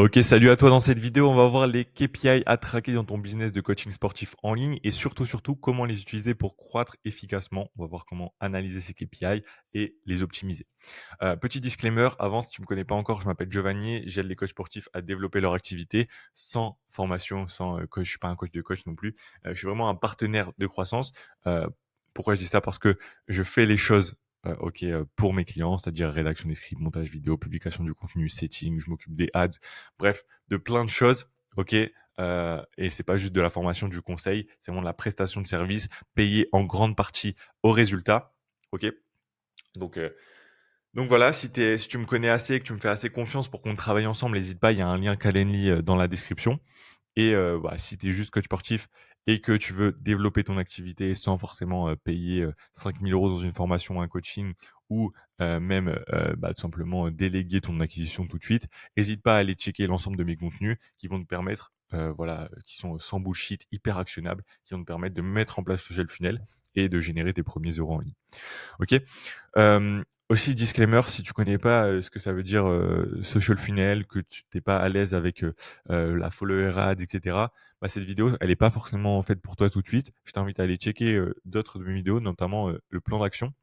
Ok, salut à toi. Dans cette vidéo, on va voir les KPI à traquer dans ton business de coaching sportif en ligne et surtout, comment les utiliser pour croître efficacement. On va voir comment analyser ces KPI et les optimiser. Petit disclaimer, avant, si tu me connais pas encore, je m'appelle Giovanni, j'aide les coachs sportifs à développer leur activité sans formation, sans coach. Je suis pas un coach de coach non plus. Je suis vraiment un partenaire de croissance. Euh, Pourquoi je dis ça? Parce que je fais les choses pour mes clients, c'est-à-dire rédaction des scripts, montage vidéo, publication du contenu, setting, je m'occupe des ads, bref, de plein de choses. Ok, et c'est pas juste de la formation, du conseil, c'est vraiment de la prestation de service payée en grande partie au résultat. Ok, donc voilà, si tu me connais assez, que tu me fais assez confiance pour qu'on travaille ensemble, n'hésite pas, il y a un lien Calendly dans la description. Et si tu es juste coach sportif et que tu veux développer ton activité sans forcément payer 5 000 € dans une formation ou un coaching ou même tout simplement déléguer ton acquisition tout de suite, n'hésite pas à aller checker l'ensemble de mes contenus qui vont te permettre, qui sont sans bullshit, hyper actionnables, qui vont te permettre de mettre en place ce gel funnel et de générer tes premiers euros en ligne. Ok. Aussi, disclaimer, si tu connais pas ce que ça veut dire social funnel, que tu n'es pas à l'aise avec la follower ads, etc., cette vidéo, elle n'est pas forcément faite pour toi tout de suite. Je t'invite à aller checker d'autres de mes vidéos, notamment le plan d'action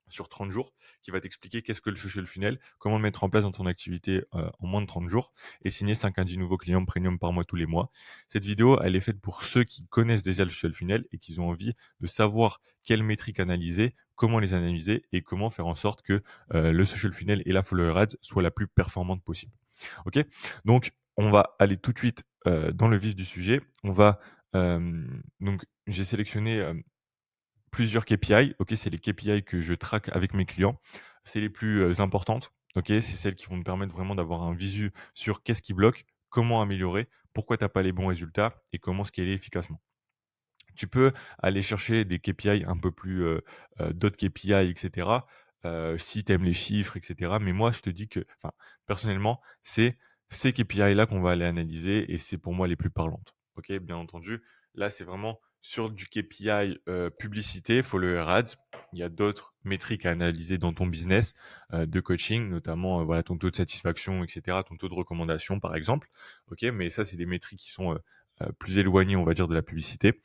sur 30 jours, qui va t'expliquer qu'est-ce que le social funnel, comment le mettre en place dans ton activité en moins de 30 jours et signer 5 à 10 nouveaux clients premium par mois tous les mois. Cette vidéo, elle est faite pour ceux qui connaissent déjà le social funnel et qui ont envie de savoir quelles métriques analyser, comment les analyser et comment faire en sorte que le social funnel et la follower ads soient la plus performante possible. Ok. Donc, on va aller tout de suite dans le vif du sujet. Donc, j'ai sélectionné plusieurs KPI. Ok, c'est les KPI que je traque avec mes clients. C'est les plus importantes. Ok, c'est celles qui vont me permettre vraiment d'avoir un visu sur qu'est-ce qui bloque, comment améliorer, pourquoi tu n'as pas les bons résultats et comment scaler efficacement. Tu peux aller chercher des KPI un peu plus, d'autres KPI, etc., si tu aimes les chiffres, etc. Mais moi, je te dis que, enfin, personnellement, c'est ces KPI-là qu'on va aller analyser et c'est pour moi les plus parlantes. Ok, bien entendu, là, c'est vraiment sur du KPI publicité, follower ads. Il y a d'autres métriques à analyser dans ton business de coaching, notamment voilà, ton taux de satisfaction, etc., ton taux de recommandation, par exemple. Ok, mais ça, c'est des métriques qui sont plus éloignées, on va dire, de la publicité.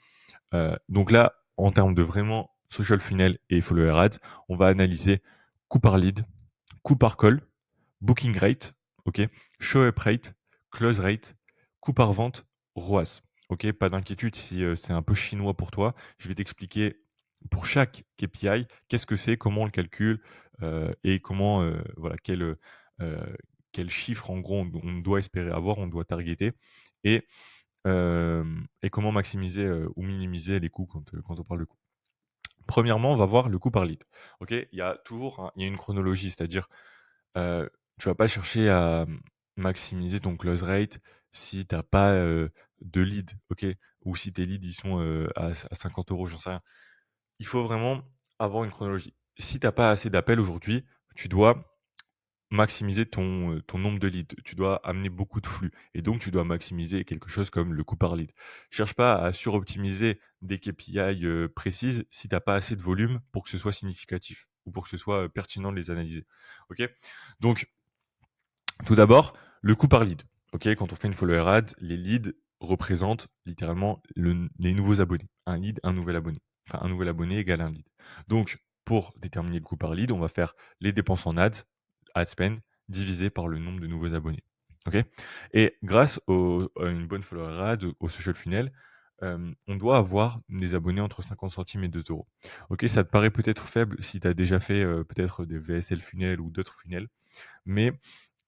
Donc là, en termes de vraiment social funnel et follower ads, on va analyser coût par lead, coût par call, booking rate, ok, show up rate, close rate, coût par vente, ROAS. Ok, pas d'inquiétude si c'est un peu chinois pour toi. Je vais t'expliquer pour chaque KPI qu'est-ce que c'est, comment on le calcule et comment voilà quel chiffre en gros on doit espérer avoir, on doit targeter et et comment maximiser ou minimiser les coûts quand on parle de coûts. Premièrement, on va voir le coût par lead. Ok, il y a une chronologie, c'est-à-dire tu vas pas chercher à maximiser ton close rate si tu as pas de lead, ok, ou si tes leads ils sont à 50 €, j'en sais rien. Il faut vraiment avoir une chronologie. Si tu as pas assez d'appels aujourd'hui, tu dois maximiser ton nombre de leads. Tu dois amener beaucoup de flux et donc tu dois maximiser quelque chose comme le coût par lead. Cherche pas à suroptimiser des KPI précises si tu as pas assez de volume pour que ce soit significatif ou pour que ce soit pertinent de les analyser. Ok. Donc, tout d'abord, le coût par lead. Ok, quand on fait une follower ad, les leads représentent littéralement les nouveaux abonnés. Un lead, un nouvel abonné. Enfin, un nouvel abonné égale un lead. Donc, pour déterminer le coût par lead, on va faire les dépenses en ads, ad spend, divisé par le nombre de nouveaux abonnés. Ok. Et grâce à une bonne follower ad, au social funnel, on doit avoir des abonnés entre 50 centimes et 2 euros. Ok, ça te paraît peut-être faible si tu as déjà fait peut-être des VSL funnels ou d'autres funnels, mais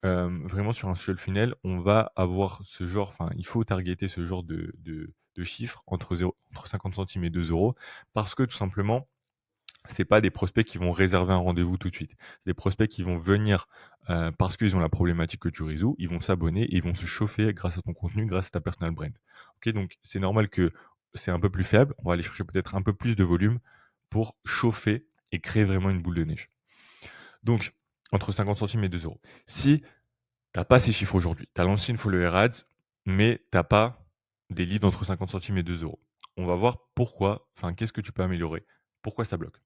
vraiment sur un social funnel, on va avoir ce genre, enfin, il faut targeter ce genre de chiffres entre 50 centimes et 2 euros, parce que tout simplement, c'est pas des prospects qui vont réserver un rendez-vous tout de suite. C'est des prospects qui vont venir parce qu'ils ont la problématique que tu résous, ils vont s'abonner et ils vont se chauffer grâce à ton contenu, grâce à ta personal brand. Ok, donc c'est normal que c'est un peu plus faible. On va aller chercher peut-être un peu plus de volume pour chauffer et créer vraiment une boule de neige. Donc, entre 50 centimes et 2 euros. Si t'as pas ces chiffres aujourd'hui. Tu as lancé une follower ads, mais t'as pas des leads entre 50 centimes et 2 euros. On va voir pourquoi, enfin, qu'est-ce que tu peux améliorer, pourquoi ça bloque.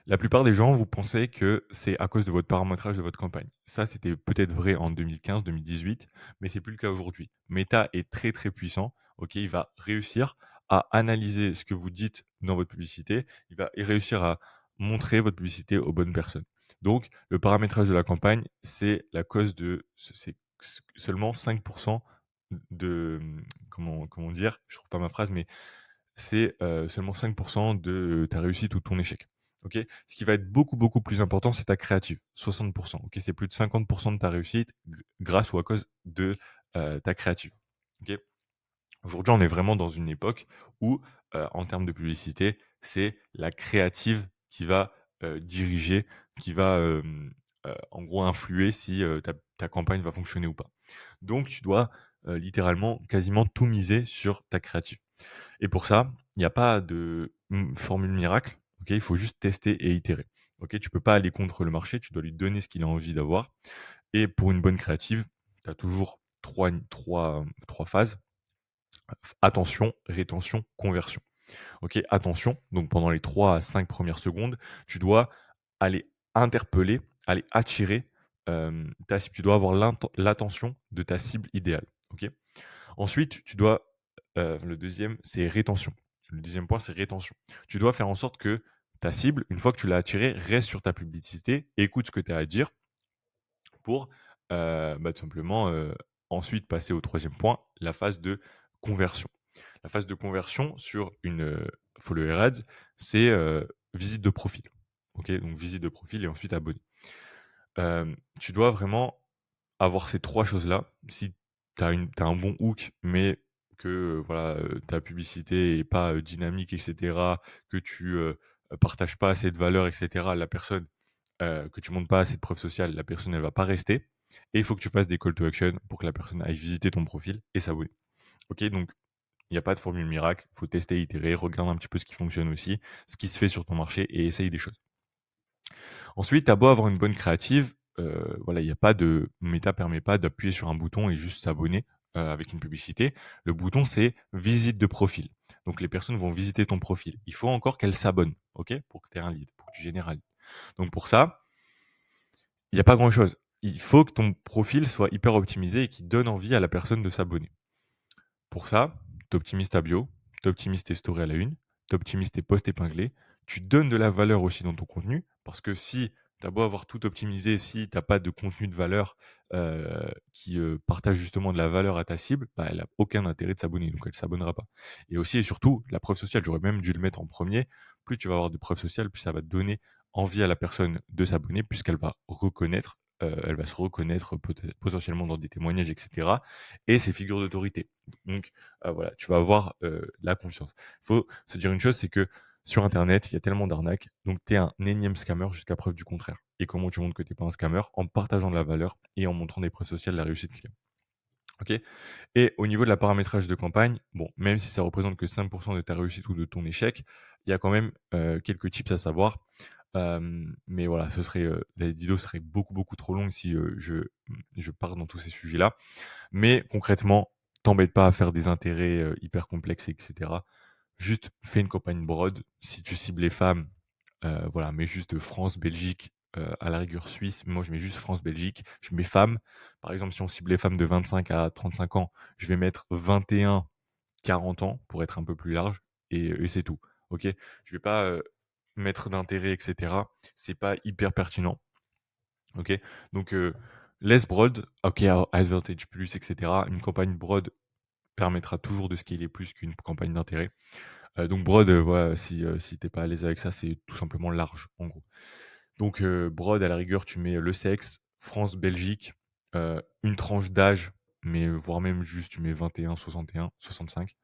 La plupart des gens, vous pensez que c'est à cause de votre paramétrage de votre campagne. Ça, c'était peut-être vrai en 2015-2018, mais c'est plus le cas aujourd'hui. Meta est très, très puissant, OK? Il va réussir à analyser ce que vous dites dans votre publicité. Il va réussir à montrer votre publicité aux bonnes personnes. Donc le paramétrage de la campagne, c'est la cause de c'est seulement 5 de, comment dire? Je trouve pas ma phrase, mais c'est, seulement 5 de ta réussite ou ton échec. OK? Ce qui va être beaucoup, beaucoup plus important, c'est ta créative, 60. OK? C'est plus de 50 de ta réussite grâce ou à cause de, ta créative. OK? Aujourd'hui, on est vraiment dans une époque où, en termes de publicité, c'est la créative qui va, diriger, qui va, en gros influer si, ta campagne va fonctionner ou pas. Donc tu dois, littéralement quasiment tout miser sur ta créative. Et pour ça, il n'y a pas de, formule miracle, OK? Il faut juste tester et itérer, OK? Tu peux pas aller contre le marché, tu dois lui donner ce qu'il a envie d'avoir et pour une bonne créative, tu as toujours 3 phases: attention, rétention, conversion. OK? Attention, donc pendant les 3 à 5 premières secondes, tu dois aller interpeller, aller attirer, ta cible. Tu dois avoir l'attention de ta cible idéale, OK? Ensuite, tu dois, le deuxième, c'est rétention. Le deuxième point, c'est rétention. Tu dois faire en sorte que ta cible, une fois que tu l'as attirée, reste sur ta publicité, écoute ce que tu as à dire pour, tout simplement, ensuite passer au troisième point, la phase de conversion. La phase de conversion sur une, follower ads, c'est, visite de profil. OK? Donc visite de profil et ensuite abonné. Tu dois vraiment avoir ces 3 choses-là. Si tu as un bon hook, mais que, voilà, ta publicité est pas, dynamique et cetera, que tu, partages pas assez de valeur et cetera, la personne, que tu montres pas assez de preuves sociales, la personne elle va pas rester et il faut que tu fasses des call to action pour que la personne aille visiter ton profil et s'abonner. OK? Donc il y a pas de formule miracle, faut tester, itérer, regarde un petit peu ce qui fonctionne aussi, ce qui se fait sur ton marché et essaye des choses. Ensuite, tu as beau avoir une bonne créative, voilà, il y a pas de Meta permet pas d'appuyer sur un bouton et juste s'abonner, avec une publicité. Le bouton, c'est visite de profil. Donc les personnes vont visiter ton profil. Il faut encore qu'elles s'abonnent, OK? Pour que tu aies un lead, pour que tu génères un lead. Donc pour ça, il y a pas grand chose. Il faut que ton profil soit hyper optimisé et qu'il donne envie à la personne de s'abonner. Pour ça, tu optimises ta bio, tu optimises tes stories à la une, tu optimises tes posts épinglés, tu donnes de la valeur aussi dans ton contenu, parce que si tu as beau avoir tout optimisé, si tu as pas de contenu de valeur, qui, partage justement de la valeur à ta cible, bah, elle a aucun intérêt de s'abonner, donc elle s'abonnera pas. Et aussi et surtout, la preuve sociale, j'aurais même dû le mettre en premier. Plus tu vas avoir de preuves sociales, plus ça va te donner envie à la personne de s'abonner, puisqu'elle va reconnaître, elle va se reconnaître potentiellement dans des témoignages et cetera et ses figures d'autorité. Donc, voilà, tu vas avoir, la confiance. Il faut se dire une chose, c'est que sur internet, il y a tellement d'arnaques, donc tu es un énième scammer jusqu'à preuve du contraire. Et comment tu montres que tu es pas un scammer? En partageant de la valeur et en montrant des preuves sociales de la réussite client. OK? Et au niveau de la paramétrage de campagne, bon, même si ça représente que 5 de ta réussite ou de ton échec, il y a quand même, quelques tips à savoir. Mais voilà, la vidéo serait beaucoup, beaucoup trop longue si, je pars dans tous ces sujets-là. Mais concrètement, t'embête pas à faire des intérêts, hyper complexes et cetera. Juste fais une campagne broad. Si tu cibles les femmes, voilà, mets juste France, Belgique, à la rigueur Suisse. Moi, je mets juste France, Belgique. Je mets femmes. Par exemple, si on cible les femmes de 25 à 35 ans, je vais mettre 21-40 ans pour être un peu plus large et c'est tout. OK? Je vais pas, mettre d'intérêt et cetera. C'est pas hyper pertinent. OK? Donc, laisse broad. OK, Advantage Plus et cetera. Une campagne broad permettra toujours de scaler plus qu'une campagne d'intérêt. Donc broad, voilà, si tu pas à l'aise avec ça, c'est tout simplement large, en gros. Donc broad, à la rigueur, tu mets le sexe, France, Belgique, une tranche d'âge, mais voire même juste tu mets 21, 61, 65,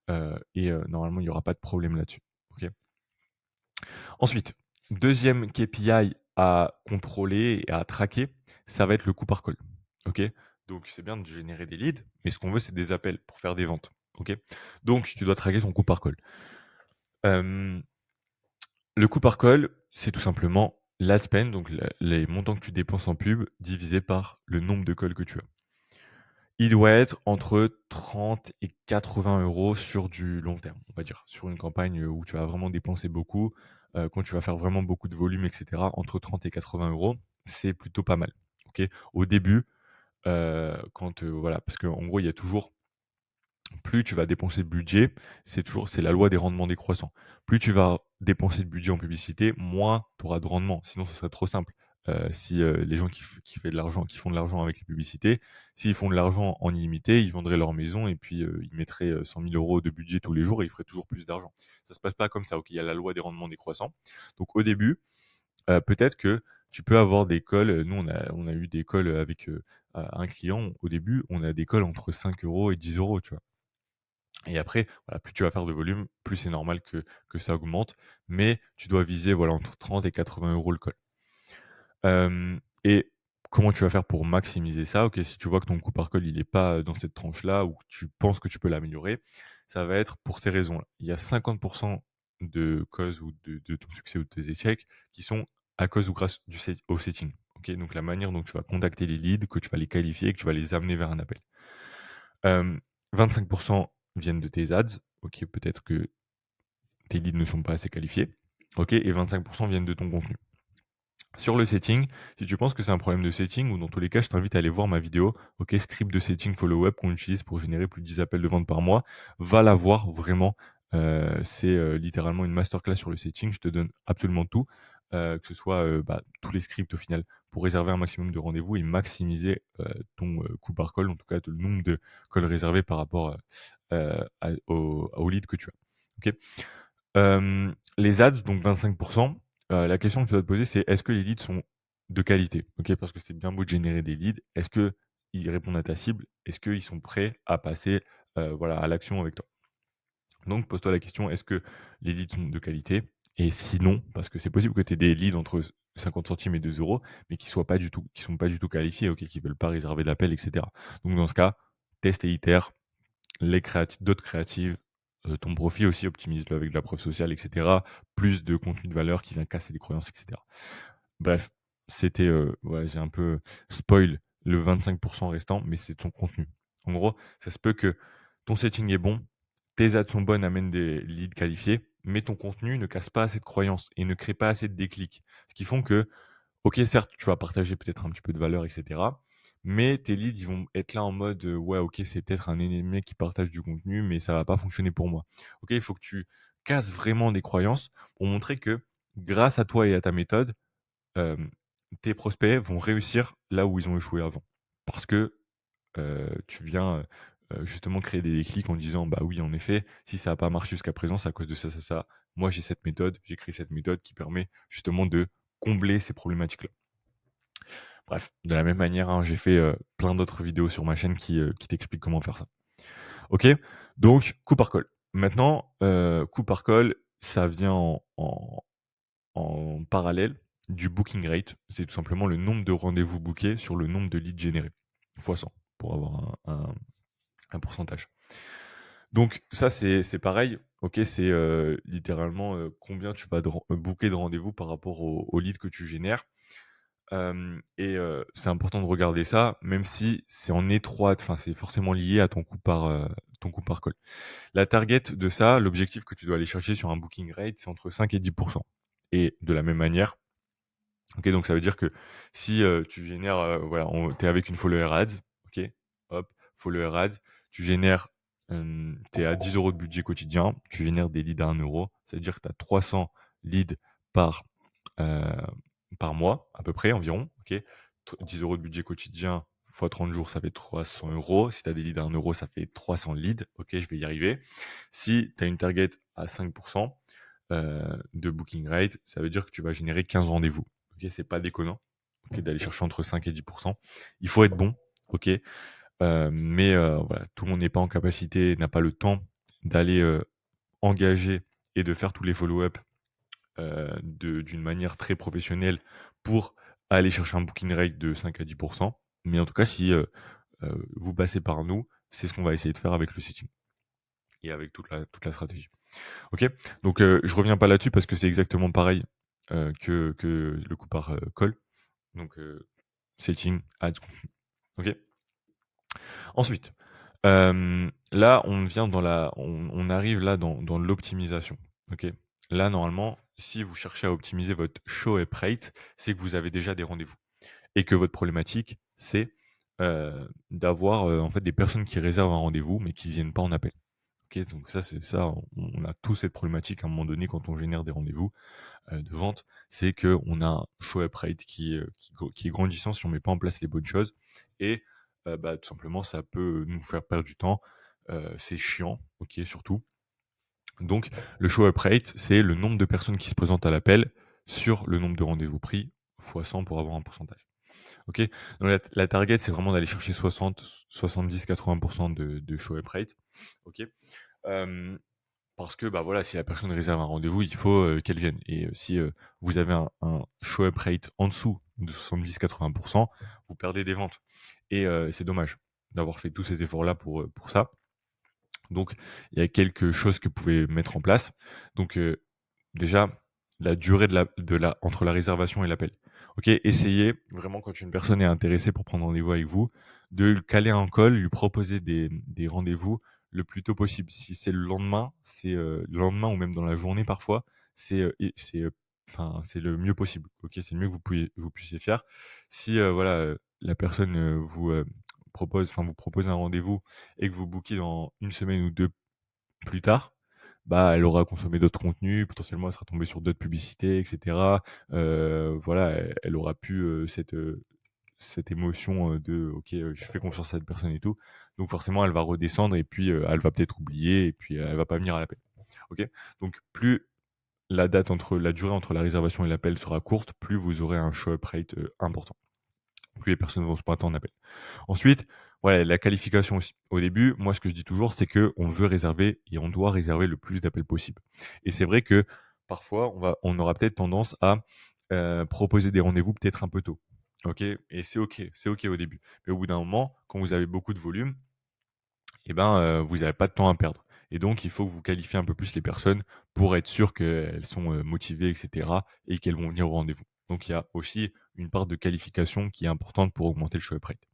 normalement, il y aura pas de problème là-dessus. OK? Ensuite, deuxième KPI à contrôler et à traquer, ça va être le coût par call. OK? Donc c'est bien de générer des leads, mais ce qu'on veut, c'est des appels pour faire des ventes. OK? Donc tu dois traquer ton coût par call. Hem, le coût par call, c'est tout simplement l'ad spend, donc les montants que tu dépenses en pub divisé par le nombre de calls que tu as. Il doit être entre 30 et 80 € sur du long terme, on va dire. Sur une campagne, où tu vas vraiment dépenser beaucoup, quand tu vas faire vraiment beaucoup de volume et cetera, entre 30 et 80 €, c'est plutôt pas mal. OK? Au début, quand, voilà, parce qu'en gros, il y a toujours plus tu vas dépenser de budget, c'est la loi des rendements décroissants. Plus tu vas dépenser de budget en publicité, moins tu auras de rendement. Sinon, ce serait trop simple. Si, les gens qui font de l'argent avec les publicités, s'ils font de l'argent en illimité, ils vendraient leur maison et puis, ils mettraient, 100 000 € de budget tous les jours et ils feraient toujours plus d'argent. Ça se passe pas comme ça, OK? Il y a la loi des rendements décroissants. Donc au début, peut-être que tu peux avoir des calls, nous on a eu des calls, avec, un client. Au début, on a des calls entre 5 € et 10 €, tu vois? Et après, voilà, plus tu vas faire de volume, plus c'est normal que ça augmente, mais tu dois viser, voilà, entre 30 et 80 € le call. Et comment tu vas faire pour maximiser ça? OK, si tu vois que ton coût par call, il est pas, dans cette tranche-là ou que tu penses que tu peux l'améliorer, ça va être pour ces raisons-là. Il y a 50 de causes ou de ton succès ou de tes échecs qui sont à cause ou grâce au setting. OK? Donc la manière dont tu vas contacter les leads, que tu vas les qualifier, que tu vas les amener vers un appel. Hem, 25 viennent de tes ads. OK, peut-être que tes leads ne sont pas assez qualifiés. OK, et 25 viennent de ton contenu. Sur le setting, si tu penses que c'est un problème de setting ou dans tous les cas, je t'invite à aller voir ma vidéo, OK, script de setting follow-up qu'on utilise pour générer plus de 10 appels de vente par mois. Va la voir vraiment, c'est, littéralement une masterclass sur le setting. Je te donne absolument tout, que ce soit, tous les scripts au final pour réserver un maximum de rendez-vous et maximiser, ton, coût par call, en tout cas le nombre de calls réservés par rapport, aux leads que tu as. OK? Les ads, donc 25 la question que tu dois te poser, c'est: est-ce que les leads sont de qualité? OK, parce que c'est bien beau de générer des leads. Est-ce qu'ils répondent à ta cible? Est-ce qu'ils sont prêts à passer, voilà, à l'action avec toi? Donc pose-toi la question: est-ce que les leads sont de qualité? Et sinon, parce que c'est possible que tu aies des leads entre 50 centimes et 2 euros, mais qui sont pas du tout qualifiés, OK, qui veulent pas réserver d'appel et cetera. Donc dans ce cas, teste et itère. D'autres créatives, ton profil aussi, optimise-le avec de la preuve sociale et cetera. Plus de contenu de valeur qui vient casser les croyances et cetera. Bref, c'était, voilà, j'ai un peu spoil le 25 restant, mais c'est ton contenu. En gros, ça se peut que ton setting est bon, tes ads sont bonnes, amènent des leads qualifiés, mais ton contenu ne casse pas assez de croyances et ne crée pas assez de déclics. Ce qui font que OK, certes, tu vas partager peut-être un petit peu de valeur et cetera, mais tes leads, ils vont être là en mode, «Ouais, OK, c'est peut-être un ennemi qui partage du contenu, mais ça va pas fonctionner pour moi». OK, il faut que tu casses vraiment des croyances pour montrer que grâce à toi et à ta méthode, hem, tes prospects vont réussir là où ils ont échoué avant. Parce que, tu viens, justement créer des déclics en disant: «Bah oui, en effet, si ça a pas marché jusqu'à présent, c'est à cause de ça, ça, ça. Moi, j'ai cette méthode, j'ai créé cette méthode qui permet justement de combler ces problématiques-là». Bref, de la même manière, hein, j'ai fait, plein d'autres vidéos sur ma chaîne qui t'expliquent comment faire ça. OK? Donc coup par call. Maintenant, coup par call, ça vient en parallèle du booking rate. C'est tout simplement le nombre de rendez-vous bookés sur le nombre de leads générés, fois 100 pour avoir un pourcentage. Donc ça, c'est pareil, OK? C'est, littéralement, combien tu vas booker de rendez-vous par rapport aux leads que tu génères. C'est important de regarder ça, même si c'est en étroite enfin, c'est forcément lié à ton coût par call. La target de ça, l'objectif que tu dois aller chercher sur un booking rate, c'est entre 5 et 10 et de la même manière, OK, donc ça veut dire que si, tu génères, voilà, tu es avec une follower ads, OK, hop, follower ads, tu génères, tu es à 10 € de budget quotidien, tu génères des leads à 1 €, ça veut dire que tu as 300 leads par, heu, par mois, à peu près, environ, OK. 10 € de budget quotidien fois 30 jours, ça fait 300 €. Si tu as des leads à 1 €, ça fait 300 leads. OK, je vais y arriver. Si tu as une target à 5 de booking rate, ça veut dire que tu vas générer 15 rendez-vous. OK, c'est pas déconnant, OK, d'aller chercher entre 5 et 10. Il faut être bon, OK, voilà, tout le monde n'est pas en capacité, n'a pas le temps d'aller, engager et de faire tous les follow-up, d'une manière très professionnelle pour aller chercher un booking rate de 5 à 10. Mais en tout cas, si, vous passez par nous, c'est ce qu'on va essayer de faire avec le sitting et avec toute la stratégie. OK? Donc, je reviens pas là-dessus parce que c'est exactement pareil, que le coup par, call. Donc, setting, ads, contenu. OK? Ensuite, là, on arrive là dans l'optimisation. OK? Là, normalement, si vous cherchez à optimiser votre show up rate, c'est que vous avez déjà des rendez-vous et que votre problématique, c'est, d'avoir, en fait, des personnes qui réservent un rendez-vous, mais qui viennent pas en appel. OK, donc ça, c'est ça, on a tous cette problématique à un moment donné quand on génère des rendez-vous, de vente, c'est qu'on a un show up rate qui est grandissant si on met pas en place les bonnes choses et bah, tout simplement, ça peut nous faire perdre du temps, c'est chiant, OK, surtout. Donc le show up rate, c'est le nombre de personnes qui se présentent à l'appel sur le nombre de rendez-vous pris fois 100 pour avoir un pourcentage. OK? Donc la target, c'est vraiment d'aller chercher 60-70-80 de show up rate. OK? Hem, Parce que, bah, voilà, si la personne réserve un rendez-vous, il faut, qu'elle vienne et si, vous avez un show up rate en dessous de 70-80, vous perdez des ventes et c'est dommage d'avoir fait tous ces efforts-là pour ça. Donc, il y a quelque chose que vous pouvez mettre en place. Donc, déjà, la durée de la entre la réservation et l'appel. OK, essayez vraiment quand une personne est intéressée pour prendre rendez-vous avec vous, de le caler un call, lui proposer des rendez-vous le plus tôt possible. Si c'est le lendemain, c'est, le lendemain ou même dans la journée parfois, enfin, c'est le mieux possible. OK, c'est le mieux que vous puissiez faire. Si, voilà, la personne, vous propose un rendez-vous et que vous bookez dans une semaine ou 2 plus tard, bah, elle aura consommé d'autres contenus, potentiellement elle sera tombée sur d'autres publicités et cetera. Voilà, elle aura plus, cette émotion, de: «OK, je fais confiance à cette personne et tout». Donc forcément, elle va redescendre et puis, elle va peut-être oublier et puis, elle va pas venir à l'appel. OK? Donc plus la durée entre la réservation et l'appel sera courte, plus vous aurez un show up rate, important. Plus les personnes vont se pointer en appel. Ensuite, ouais, la qualification aussi. Au début, moi, ce que je dis toujours, c'est qu'on veut réserver et on doit réserver le plus d'appels possible. Et c'est vrai que parfois, on aura peut-être tendance à proposer des rendez-vous peut-être un peu tôt. OK? Et c'est OK au début. Mais au bout d'un moment, quand vous avez beaucoup de volume, eh ben, vous n'avez pas de temps à perdre. Et donc, il faut que vous qualifiez un peu plus les personnes pour être sûr qu'elles sont motivées, etc. et qu'elles vont venir au rendez-vous. Donc, il y a aussi une part de qualification qui est importante pour augmenter le show up rate.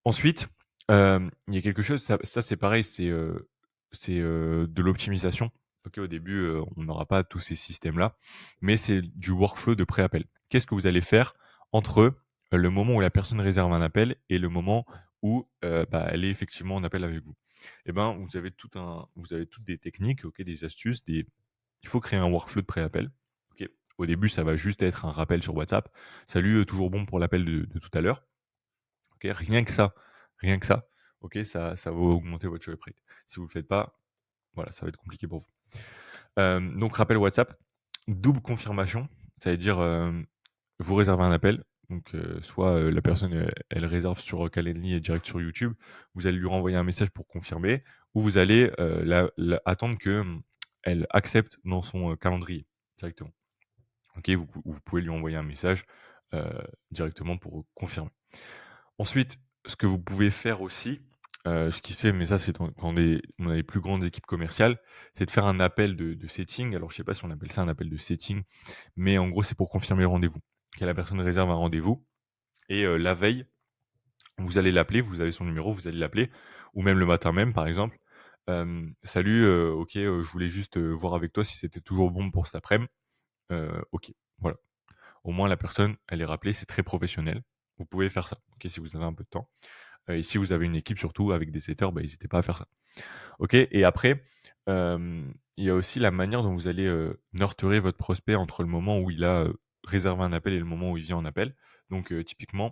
Ensuite, il y a quelque chose, ça c'est pareil, c'est de l'optimisation. OK, au début, on n'aura pas tous ces systèmes-là, mais c'est du workflow de pré-appel. Qu'est-ce que vous allez faire entre, le moment où la personne réserve un appel et le moment où, bah, elle est effectivement en appel avec vous? Et ben, vous avez toutes des techniques, OK, des astuces, il faut créer un workflow de pré-appel. OK. Au début, ça va juste être un rappel sur WhatsApp: «Salut, toujours bon pour l'appel de tout à l'heure». OK, rien que ça, OK, ça va augmenter votre show rate. Si vous le faites pas, voilà, ça va être compliqué pour vous. Donc rappel WhatsApp, double confirmation, ça veut dire, vous réservez un appel, donc soit, la personne, elle réserve sur, Calendly et direct sur YouTube, vous allez lui renvoyer un message pour confirmer ou vous allez, la attendre que, elle accepte dans son, calendrier directement. OK, vous pouvez lui envoyer un message, heu, directement pour confirmer. Ensuite, ce que vous pouvez faire aussi, ce qui c'est mais ça c'est on a les plus grandes équipes commerciales, c'est de faire un appel de setting. Alors je sais pas si on appelle ça un appel de setting, mais en gros, c'est pour confirmer le rendez-vous. Que la personne réserve un rendez-vous et la veille, vous allez l'appeler, vous avez son numéro, vous allez l'appeler ou même le matin même, par exemple. «Salut, OK, je voulais juste, voir avec toi si c'était toujours bon pour cet après-midi». OK, voilà. Au moins la personne, elle est rappelée, c'est très professionnel. Vous pouvez faire ça, OK, si vous avez un peu de temps. Et si vous avez une équipe surtout avec des setters, bah, n'hésitez pas à faire ça. OK et après, il y a aussi la manière dont vous allez, nurturer votre prospect entre le moment où il a, réservé un appel et le moment où il vient en appel. Donc, typiquement,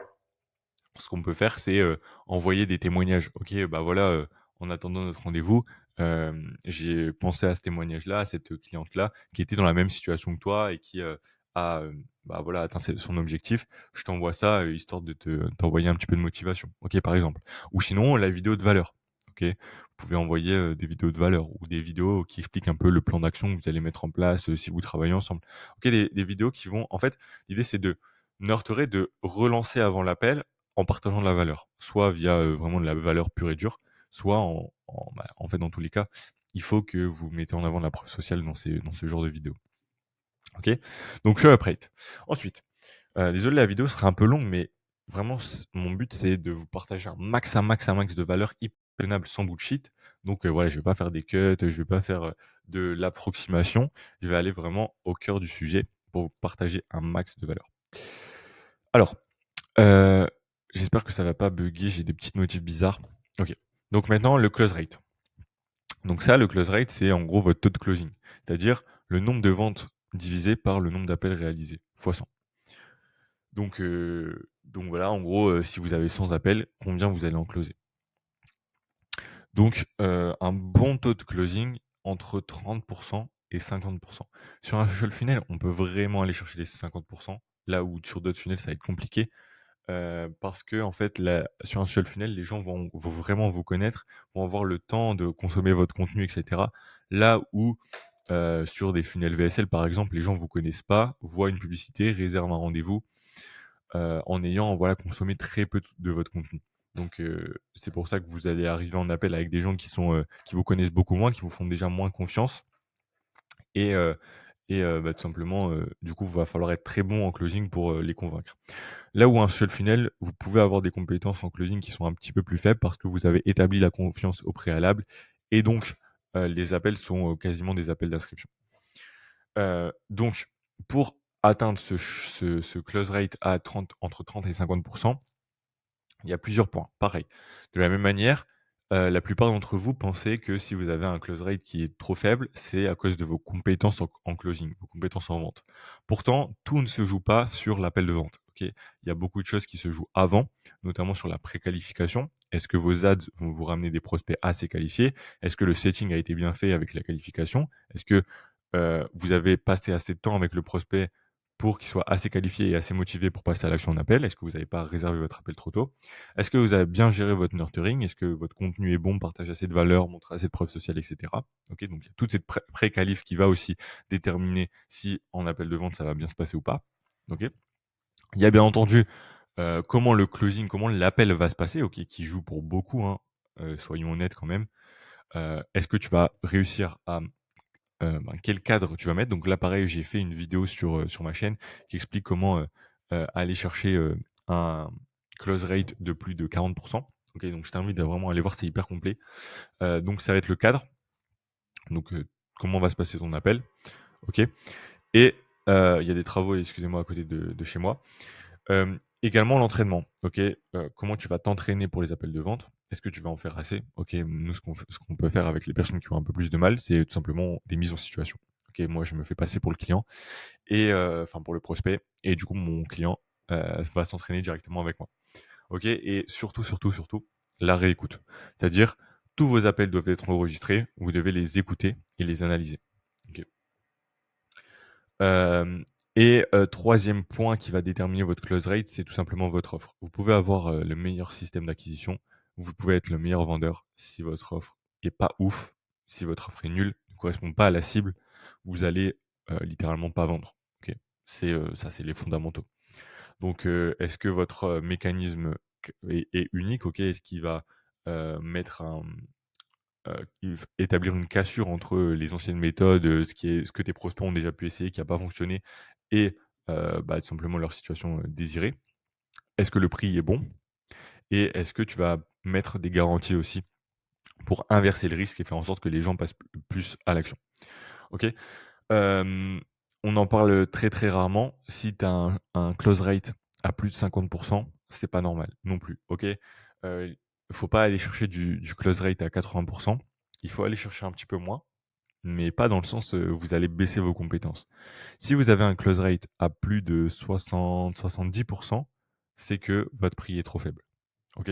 ce qu'on peut faire, c'est, envoyer des témoignages. OK, bah, voilà, en attendant notre rendez-vous, j'ai pensé à ce témoignage-là, à cette cliente-là qui était dans la même situation que toi et qui, a, bah, voilà, atteint son objectif. Je t'envoie ça, histoire de t'envoyer un petit peu de motivation. OK, par exemple. Ou sinon, la vidéo de valeur. OK? Vous pouvez envoyer, des vidéos de valeur ou des vidéos qui expliquent un peu le plan d'action que vous allez mettre en place, si vous travaillez ensemble. OK, des vidéos qui vont en fait, l'idée c'est de nurturer, de relancer avant l'appel en partageant de la valeur. Soit via, vraiment de la valeur pure et dure, soit en fait, dans tous les cas, il faut que vous mettez en avant de la preuve sociale dans ce genre de vidéo. OK? Donc show up rate. Ensuite, désolé la vidéo sera un peu longue, mais vraiment mon but c'est de vous partager un max de valeur hyper tenable sans bullshit. Donc voilà, je vais pas faire des cuts, je vais pas faire, de l'approximation, je vais aller vraiment au cœur du sujet pour vous partager un max de valeur. Alors, heu, j'espère que ça va pas bugger, j'ai des petites notifs bizarres. OK. Donc maintenant le close rate. Donc ça, le close rate, c'est en gros votre taux de closing, c'est-à-dire le nombre de ventes divisé par le nombre d'appels réalisés, fois 100. Donc voilà, en gros, si vous avez 100 appels, combien vous allez en closer? Donc un bon taux de closing entre 30 et 50. Sur un social funnel, on peut vraiment aller chercher les 50, là où sur d'autres funnels, ça va être compliqué. Parce qu'en fait, sur un social funnel, les gens vont vraiment vous connaître, vont avoir le temps de consommer votre contenu et cetera. Là où, sur des funnels VSL, par exemple, les gens ne vous connaissent pas, voient une publicité, réservent un rendez-vous, en ayant, voilà, consommé très peu de votre contenu. Donc c'est pour ça que vous allez arriver en appel avec des gens qui vous connaissent beaucoup moins, qui vous font déjà moins confiance et bah, tout simplement, du coup, il va falloir être très bon en closing pour, les convaincre. Là où un seul funnel, vous pouvez avoir des compétences en closing qui sont un petit peu plus faibles parce que vous avez établi la confiance au préalable et donc les appels sont, quasiment des appels d'inscription. Donc pour atteindre ce close rate à 30 entre 30 et 50, il y a plusieurs points. Pareil, de la même manière, la plupart d'entre vous pensez que si vous avez un close rate qui est trop faible, c'est à cause de vos compétences en closing, vos compétences en vente. Pourtant, tout ne se joue pas sur l'appel de vente, OK? Il y a beaucoup de choses qui se jouent avant, notamment sur la préqualification. Est-ce que vos ads vont vous ramener des prospects assez qualifiés? Est-ce que le setting a été bien fait avec la qualification? Est-ce que, vous avez passé assez de temps avec le prospect pour qu'il soit assez qualifié et assez motivé pour passer à l'action en appel? Est-ce que vous n'avez pas réservé votre appel trop tôt? Est-ce que vous avez bien géré votre nurturing? Est-ce que votre contenu est bon, partage assez de valeur, montre assez de preuves sociales, et cetera? OK, donc il y a toute cette pré-qualif qui va aussi déterminer si en appel de vente, ça va bien se passer ou pas. OK. Il y a bien entendu, comment le closing, comment l'appel va se passer, OK, qui joue pour beaucoup, hein, soyons honnêtes quand même. Est-ce que tu vas réussir à quel cadre tu vas mettre. Donc là, pareil, j'ai fait une vidéo sur ma chaîne qui explique comment, aller chercher, un close rate de plus de 40. OK, donc je t'invite à vraiment aller voir, c'est hyper complet. Donc ça va être le cadre, donc comment va se passer ton appel, OK et il y a des travaux, excusez-moi, à côté de chez moi. Également l'entraînement, OK? Comment tu vas t'entraîner pour les appels de vente? Est-ce que tu vas en faire assez? OK, nous ce qu'on peut faire avec les personnes qui ont un peu plus de mal, c'est tout simplement des mises en situation. OK, moi je me fais passer pour le client et enfin pour le prospect et du coup mon client, va s'entraîner directement avec moi. OK et surtout, surtout, surtout, la réécoute. C'est-à-dire tous vos appels doivent être enregistrés, vous devez les écouter et les analyser. OK? Hem et 3e point qui va déterminer votre close rate, c'est tout simplement votre offre. Vous pouvez avoir, le meilleur système d'acquisition, vous pouvez être le meilleur vendeur. Si votre offre est pas ouf, si votre offre est nulle, ne correspond pas à la cible, vous allez, littéralement pas vendre. OK? Ça, c'est les fondamentaux. Donc est-ce que votre, mécanisme est unique? OK. Est-ce qu'il va, mettre un établir une cassure entre, les anciennes méthodes, ce que tes prospects ont déjà pu essayer, qui a pas fonctionné et bah, tout simplement leur situation, désirée. Est-ce que le prix est bon? Et est-ce que tu vas mettre des garanties aussi pour inverser le risque et faire en sorte que les gens passent plus à l'action? OK? Hem, on en parle très, très rarement. Si tu as un close rate à plus de 50, c'est pas normal non plus, OK? Faut pas aller chercher du close rate à 80. Il faut aller chercher un petit peu moins, mais pas dans le sens, vous allez baisser vos compétences. Si vous avez un close rate à plus de 60-70, c'est que votre prix est trop faible, OK?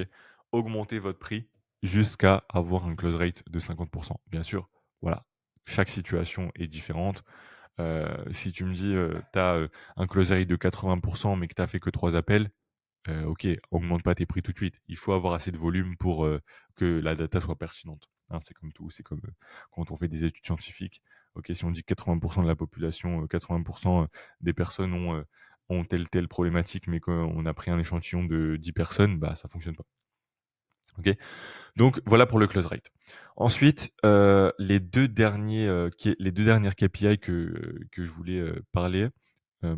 Augmentez votre prix jusqu'à avoir un close rate de 50. Bien sûr, voilà, chaque situation est différente. Si tu me dis, tu as, un close rate de 80 mais que tu as fait que 3 appels, OK, augmente pas tes prix tout de suite. Il faut avoir assez de volume pour, que la data soit pertinente, hein. C'est comme tout, c'est comme, quand on fait des études scientifiques. OK, si on dit que 80 de la population, 80 des personnes ont telle problématique, mais qu'on a pris un échantillon de 10 personnes, bah, ça fonctionne pas. OK? Donc voilà pour le close rate. Ensuite, les 2 dernières KPI que je voulais, parler,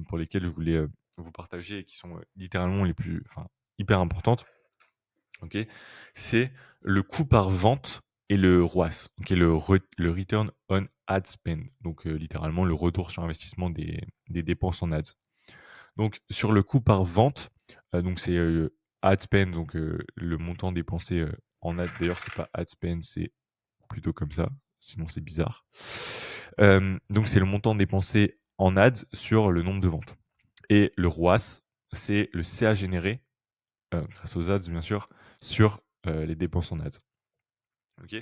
pour lesquelles je voulais, vous partager et qui sont, littéralement les plus enfin, hyper importantes, OK? C'est le coût par vente et le ROAS, OK? Le Return on ad spend, donc littéralement le retour sur investissement des dépenses en ads. Donc sur le coût par vente, donc c'est, ad spend, donc le montant dépensé, en ad. D'ailleurs, c'est pas ad spend, c'est plutôt comme ça, sinon c'est bizarre. Donc c'est le montant dépensé en ads sur le nombre de ventes et le ROAS, c'est le CA généré, grâce aux ads bien sûr, sur, les dépenses en ads. OK?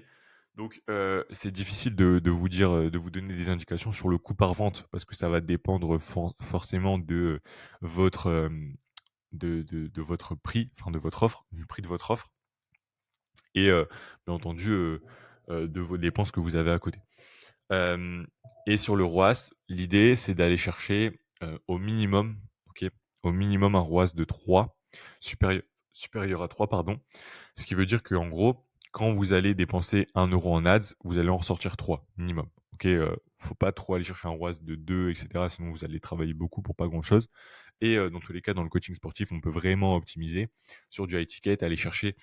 Donc c'est difficile de vous dire, de vous donner des indications sur le coût par vente parce que ça va dépendre forcément de votre, de votre prix, enfin de votre offre, du prix de votre offre et bien entendu, de vos dépenses que vous avez à côté. Hem Et sur le ROAS, l'idée, c'est d'aller chercher, au minimum, OK, au minimum un ROAS de 3, supérieur supérieur à 3 pardon. Ce qui veut dire qu'en gros, quand vous allez dépenser 1 € en ads, vous allez en ressortir 3 minimum. OK, faut pas trop aller chercher un ROAS de 2 et cetera, sinon vous allez travailler beaucoup pour pas grand chose et dans tous les cas, dans le coaching sportif, on peut vraiment optimiser sur du high ticket, aller chercher,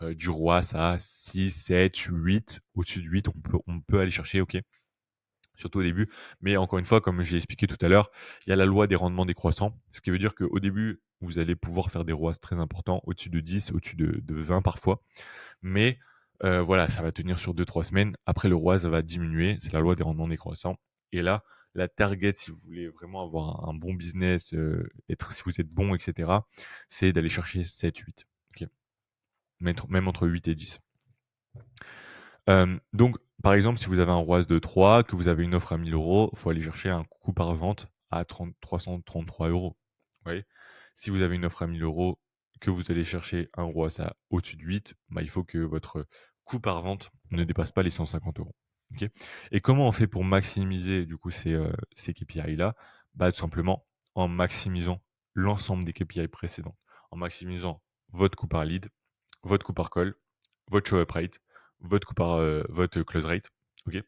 du ROAS à 6, 7, 8. Au-dessus de 8, on peut aller chercher, OK, surtout au début. Mais encore une fois, comme j'ai expliqué tout à l'heure, il y a la loi des rendements décroissants. Ce qui veut dire qu'au début, vous allez pouvoir faire des ROAS très importants, au-dessus de 10, au-dessus de 20 parfois. Mais voilà, ça va tenir sur 2, 3 semaines. Après, le ROAS va diminuer. C'est la loi des rendements décroissants. Et là, la target, si vous voulez vraiment avoir un bon business, si vous êtes bon, etc., c'est d'aller chercher 7, 8. OK. Même entre 8 et 10. Donc, par exemple, si vous avez un ROAS de 3, que vous avez une offre à 1 000 €, il faut aller chercher un coût par vente à 333 €. Vous voyez? Si vous avez une offre à 1 000 €, que vous allez chercher un ROAS à au-dessus de 8, bah, il faut que votre coût par vente ne dépasse pas les 150 €. OK? Et comment on fait pour maximiser du coup ces KPI-là? Bah, tout simplement en maximisant l'ensemble des KPI précédents. En maximisant votre coût par lead, votre coût par call, votre show up rate, votre close rate, OK?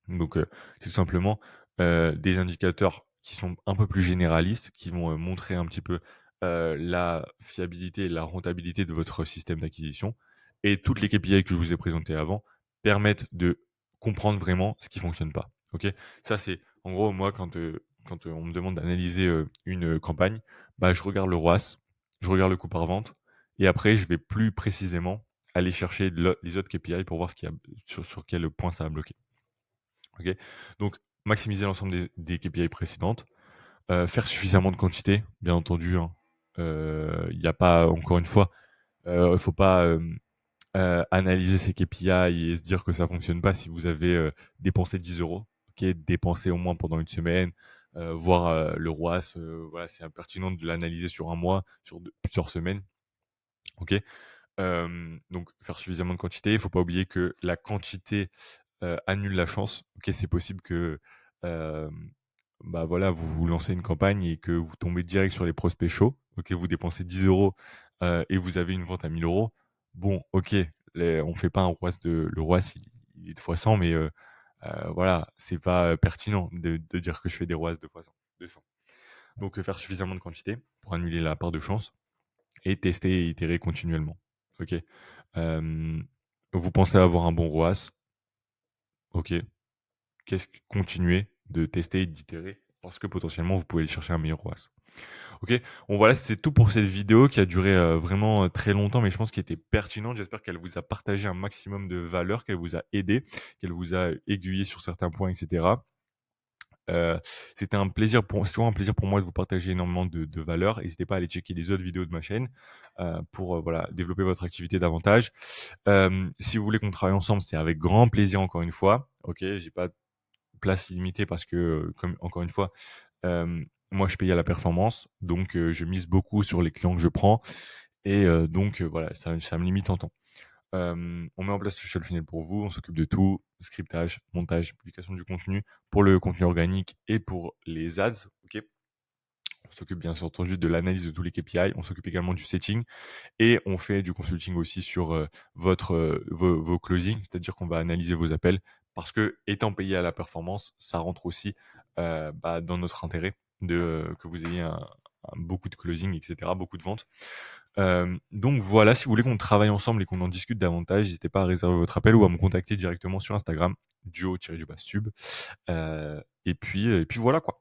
Donc, c'est tout simplement, des indicateurs qui sont un peu plus généralistes, qui vont, montrer un petit peu, la fiabilité et la rentabilité de votre système d'acquisition et toutes les KPI que je vous ai présentées avant permettent de comprendre vraiment ce qui fonctionne pas, OK? Ça, c'est en gros, moi, quand on me demande d'analyser, une campagne, bah, je regarde le ROAS, je regarde le coût par vente et après je vais plus précisément aller chercher les autres KPI pour voir ce qu'il y a sur quel point ça a bloqué. OK? Donc maximiser l'ensemble des KPI précédentes, faire suffisamment de quantité, bien entendu, hein. Il y a pas encore une fois, il faut pas, analyser ces KPI et se dire que ça fonctionne pas si vous avez, dépensé 10 €. OK? Dépensez au moins pendant une semaine, voir, le ROAS, voilà, c'est impertinent de l'analyser sur un mois, sur plusieurs semaines. OK? Donc faire suffisamment de quantité. Il faut pas oublier que la quantité, annule la chance. OK, c'est possible que, hem, bah, voilà, vous lancez une campagne et que vous tombez direct sur les prospects chauds. OK, vous dépensez 10 €, et vous avez une vente à 1 000 €. Bon, OK, on fait pas un ROAS le ROAS il est de fois 100, mais voilà, c'est pas, pertinent de dire que je fais des ROAS de 100. Donc faire suffisamment de quantité pour annuler la part de chance et tester et itérer continuellement. OK. Hem, Vous pensez avoir un bon ROAS, OK. Continuez de tester et d'itérer parce que potentiellement vous pouvez aller chercher un meilleur ROAS. OK. Bon voilà, c'est tout pour cette vidéo qui a duré, vraiment, très longtemps, mais je pense qu'elle était pertinente. J'espère qu'elle vous a partagé un maximum de valeur, qu'elle vous a aidé, qu'elle vous a aiguillé sur certains points et cetera. Heu, c'est toujours un plaisir pour moi de vous partager énormément de valeurs. N'hésitez pas à aller checker les autres vidéos de ma chaîne, pour, voilà, développer votre activité davantage. Si vous voulez qu'on travaille ensemble, c'est avec grand plaisir encore une fois. OK, j'ai pas de place illimitée parce que, comme encore une fois, moi je paye à la performance, donc je mise beaucoup sur les clients que je prends et donc voilà, ça me limite en temps. On met en place le social funnel pour vous, on s'occupe de tout, scriptage, montage, publication du contenu pour le contenu organique et pour les ads, OK? On s'occupe bien entendu de l'analyse de tous les KPI, on s'occupe également du setting et on fait du consulting aussi sur, vos closings, c'est-à-dire qu'on va analyser vos appels parce que étant payé à la performance, ça rentre aussi, bah, dans notre intérêt que vous ayez beaucoup de closing et cetera, beaucoup de ventes. Donc voilà, si vous voulez qu'on travaille ensemble et qu'on en discute davantage, n'hésitez pas à réserver votre appel ou à me contacter directement sur Instagram. duo-sub, et puis voilà, quoi.